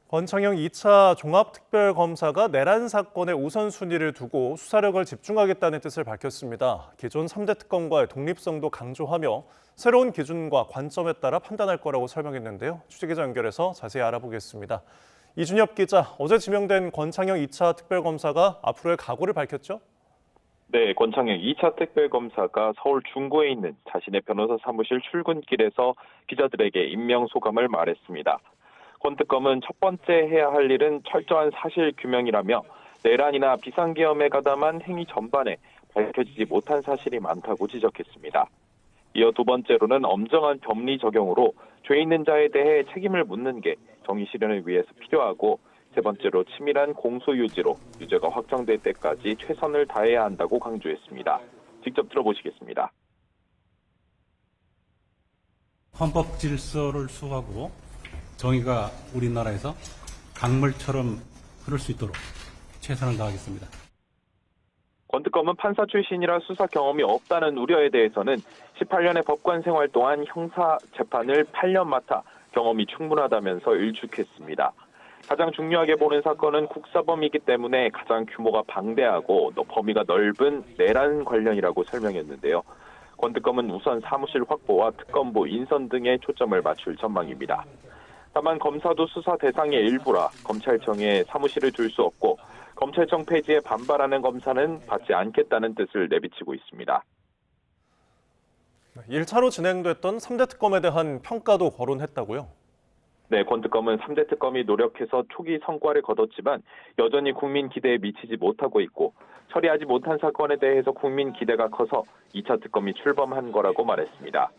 권창형 2차 종합특별검사가 내란 사건의 우선순위를 두고 수사력을 집중하겠다는 뜻을 밝혔습니다. 기존 3대 특검과의 독립성도 강조하며 새로운 기준과 관점에 따라 판단할 거라고 설명했는데요. 취재기자 연결해서 자세히 알아보겠습니다. 이준엽 기자, 어제 지명된 권창형 2차 특별검사가 앞으로의 각오를 밝혔죠? 네, 권창형 2차 특별검사가 서울 중구에 있는 자신의 변호사 사무실 출근길에서 기자들에게 임명 소감을 말했습니다. 권 특검은 첫 번째 해야 할 일은 철저한 사실 규명이라며 내란이나 비상계엄에 가담한 행위 전반에 밝혀지지 못한 사실이 많다고 지적했습니다. 이어 두 번째로는 엄정한 법리 적용으로 죄 있는 자에 대해 책임을 묻는 게 정의 실현을 위해서 필요하고, 세 번째로 치밀한 공소 유지로 유죄가 확정될 때까지 최선을 다해야 한다고 강조했습니다. 직접 들어보시겠습니다. 헌법 질서를 수호하고 정의가 우리나라에서 강물처럼 흐를 수 있도록 최선을 다하겠습니다. 권 특검은 판사 출신이라 수사 경험이 없다는 우려에 대해서는 18년의 법관 생활 동안 형사 재판을 8년 맡아 경험이 충분하다면서 일축했습니다. 가장 중요하게 보는 사건은 국사범이기 때문에 가장 규모가 방대하고 또 범위가 넓은 내란 관련이라고 설명했는데요. 권 특검은 우선 사무실 확보와 특검부 인선 등에 초점을 맞출 전망입니다. 다만 검사도 수사 대상의 일부라 검찰청에 사무실을 둘 수 없고, 검찰청 폐지에 반발하는 검사는 받지 않겠다는 뜻을 내비치고 있습니다. 1차로 진행됐던 3대 특검에 대한 평가도 거론했다고요? 네, 권 특검은 3대 특검이 노력해서 초기 성과를 거뒀지만 여전히 국민 기대에 미치지 못하고 있고, 처리하지 못한 사건에 대해서 국민 기대가 커서 2차 특검이 출범한 거라고 말했습니다.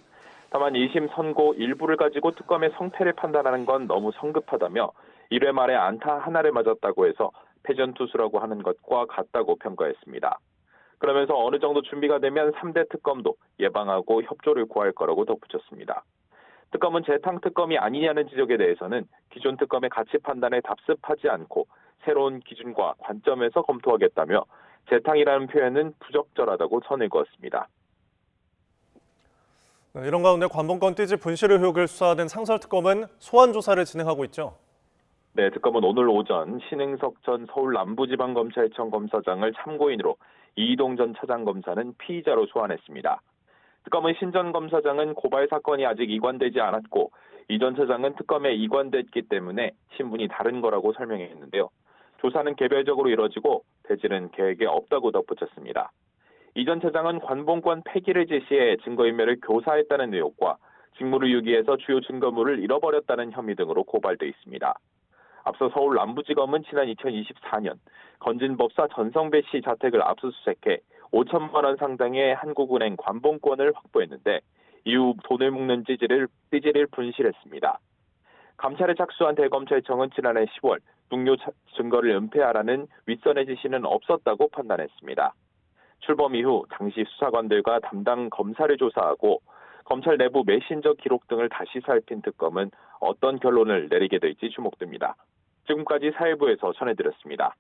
다만 1심 선고 일부를 가지고 특검의 성패를 판단하는 건 너무 성급하다며 1회 말에 안타 하나를 맞았다고 해서 패전투수라고 하는 것과 같다고 평가했습니다. 그러면서 어느 정도 준비가 되면 3대 특검도 예방하고 협조를 구할 거라고 덧붙였습니다. 특검은 재탕 특검이 아니냐는 지적에 대해서는 기존 특검의 가치 판단에 답습하지 않고 새로운 기준과 관점에서 검토하겠다며 재탕이라는 표현은 부적절하다고 선을 그었습니다. 이런 가운데 관본권 띠지 분실 의혹을 수사하는 상설특검은 소환 조사를 진행하고 있죠? 네, 특검은 오늘 오전 신흥석 전 서울 남부지방검찰청 검사장을 참고인으로 이희동 전 차장검사는 피의자로 소환했습니다. 특검은 신 전 검사장은 고발 사건이 아직 이관되지 않았고, 이 전 차장은 특검에 이관됐기 때문에 신분이 다른 거라고 설명했는데요. 조사는 개별적으로 이뤄지고 대질은 계획에 없다고 덧붙였습니다. 이 전 차장은 관본권 폐기를 지시해 증거인멸을 교사했다는 의혹과 직무를 유기해서 주요 증거물을 잃어버렸다는 혐의 등으로 고발돼 있습니다. 앞서 서울 남부지검은 지난 2024년 건진법사 전성배 씨 자택을 압수수색해 5천만 원 상당의 한국은행 관본권을 확보했는데, 이후 돈을 묶는 띠지를 분실했습니다. 감찰에 착수한 대검찰청은 지난해 10월 동료 증거를 은폐하라는 윗선의 지시는 없었다고 판단했습니다. 출범 이후 당시 수사관들과 담당 검사를 조사하고 검찰 내부 메신저 기록 등을 다시 살핀 특검은 어떤 결론을 내리게 될지 주목됩니다. 지금까지 사회부에서 전해드렸습니다.